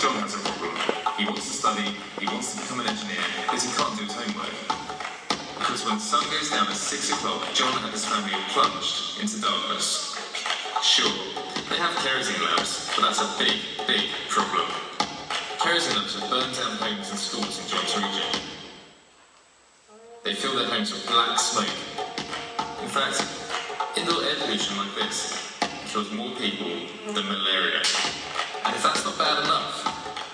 John has a problem. He wants to study, he wants to become an engineer, but he can't do his homework. Because when the sun goes down at 6 o'clock, John and his family are plunged into darkness. Sure, they have kerosene lamps, but that's a big, big problem. Kerosene lamps have burned down homes and schools in John's region. They fill their homes with black smoke. In fact, indoor air pollution like this kills more people than malaria. And if that's not bad enough,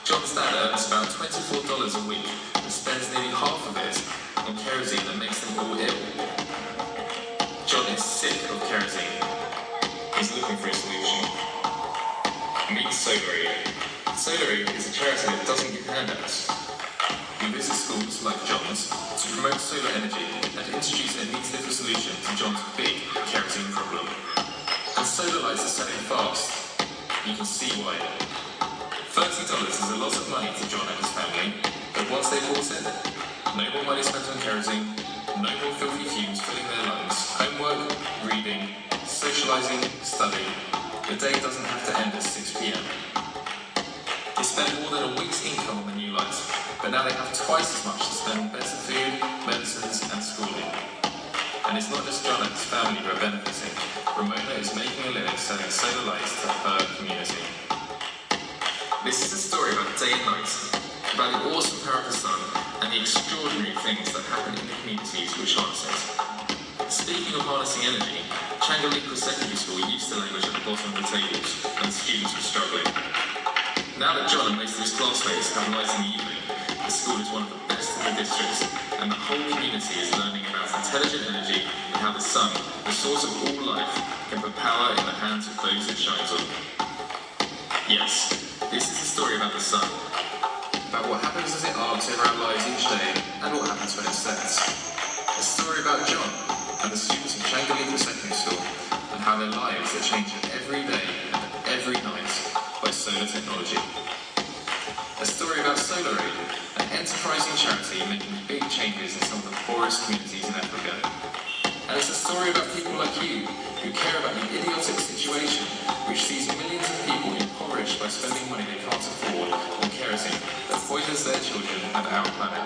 John's dad earns about $24 a week and spends nearly half of it on kerosene that makes them all ill. John is sick of kerosene. He's looking for a solution. Meet SolarAid. SolarAid is a charity that doesn't give handouts. We visit schools like John's to promote solar energy and introduce a neat little solution to John's big kerosene problem. And solar lights are selling fast. You can see why. $30 is a lot of money to John and his family, but once they've bought it, no more money spent on kerosene, no more filthy fumes filling their lungs, homework, reading, socialising, studying. The day doesn't have to end at 6 p.m. They spent more than a week's income on the new lights, but now they have twice as much to spend on better food, medicines and schooling. And it's not just John and his family who are benefiting. Ramona is making a living selling solar lights to her community. This is a story about day and night, about the awesome power of the sun and the extraordinary things that happen in the communities which harness it. Speaking of harnessing energy, Changalika Secondary School used the language at the bottom of the tables, and the students were struggling. Now that John and most of his classmates have lights in the evening, the school is one of the best in the district, and the whole community is learning about intelligent energy and how the sun, the source of all life, can put power in the hands of those it shines on. Yes, this is a story about the sun, about what happens as it arcs over our lives each day, and what happens when it sets. A story about John and the students of Changalika Secondary School, and how their lives are changed every day and every night by solar technology. A story about SolarAid, an enterprising charity making big changes in some of the poorest communities in Africa. And it's a story about people like you, who care about the idiotic situation which sees millions of people impoverished by spending money they can't afford on kerosene that poisons their children and our planet.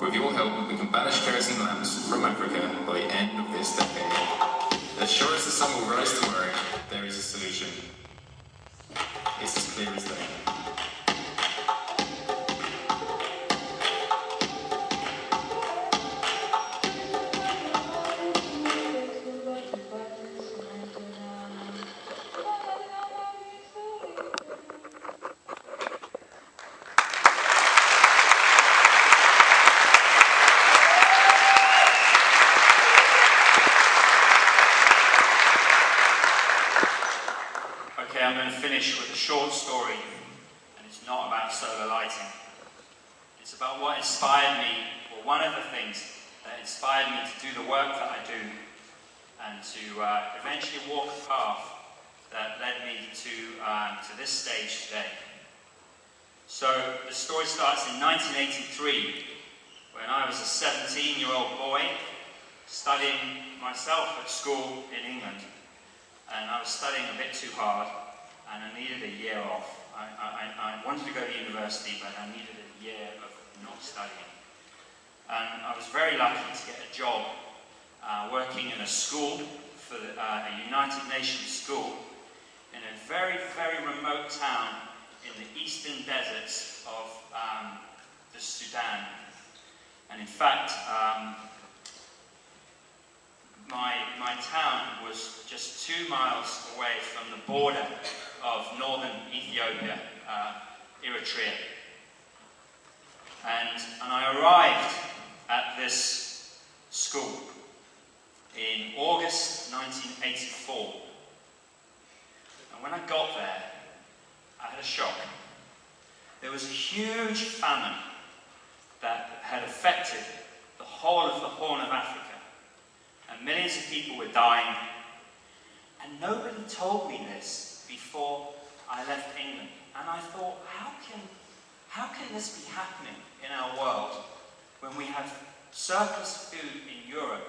With your help, we can banish kerosene lamps from Africa by the end of this decade. As sure as the sun will rise tomorrow, there is a solution. It's as clear as day. I'm going to finish with a short story, and it's not about solar lighting. It's about what inspired me, or one of the things that inspired me to do the work that I do, and to eventually walk a path that led me to this stage today. So the story starts in 1983, when I was a 17-year-old boy studying myself at school in England. And I was studying a bit too hard, and I needed a year off. I wanted to go to university, but I needed a year of not studying. And I was very lucky to get a job working in a school, for a United Nations school, in a very, very remote town in the eastern deserts of the Sudan. And in fact, my town was just 2 miles away from the border of northern Ethiopia, Eritrea. And I arrived at this school in August 1984. And when I got there, I had a shock. There was a huge famine that had affected the whole of the Horn of Africa. And millions of people were dying. And nobody told me this before I left England. And I thought, how can this be happening in our world when we have surplus food in Europe?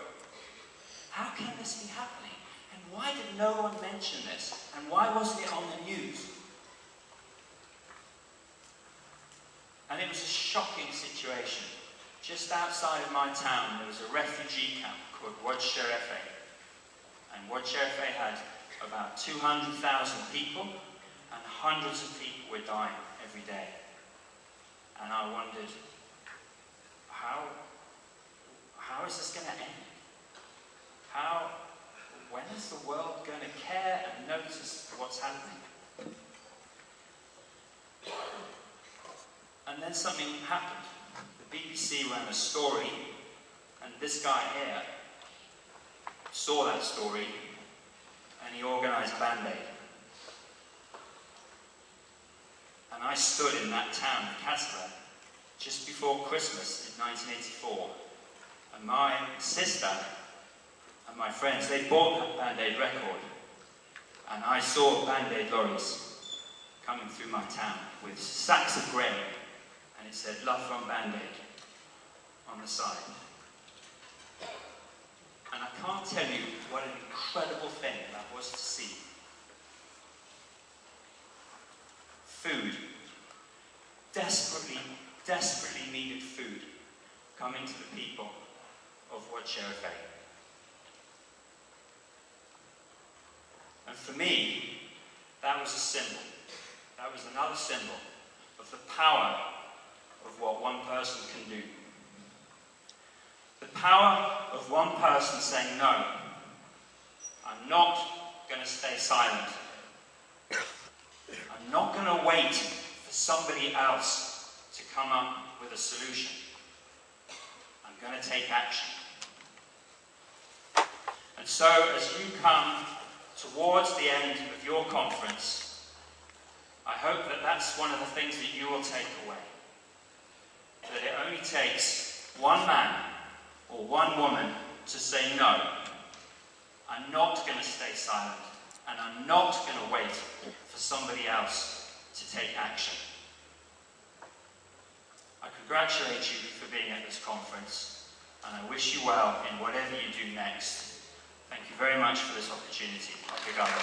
How can this be happening? And why did no one mention this? And why wasn't it on the news? And it was a shocking situation. Just outside of my town, there was a refugee camp called Wad Sherefe. And Wad Sherefe had about 200,000 people, and hundreds of people were dying every day. And I wondered, how is this going to end? When is the world going to care and notice what's happening? And then something happened. The BBC ran a story, and this guy here saw that story, and he organised Band-Aid. And I stood in that town of Kassala just before Christmas in 1984, and my sister and my friends, they bought that Band-Aid record, and I saw Band-Aid lorries coming through my town with sacks of grain, and it said "Love from Band-Aid" on the side. And I can't tell you what an incredible thing that was to see. Food, desperately needed food, coming to the people of Wad Sherefe. And for me, that was a symbol. That was another symbol of the power of what one person can do. The power of one person saying, no, I'm not going to stay silent. I'm not going to wait for somebody else to come up with a solution. I'm going to take action. And so, as you come towards the end of your conference, I hope that that's one of the things that you will take away. That it only takes one man or one woman to say, no, I'm not going to stay silent, and I'm not going to wait for somebody else to take action. I congratulate you for being at this conference, and I wish you well in whatever you do next. Thank you very much for this opportunity. Obrigado.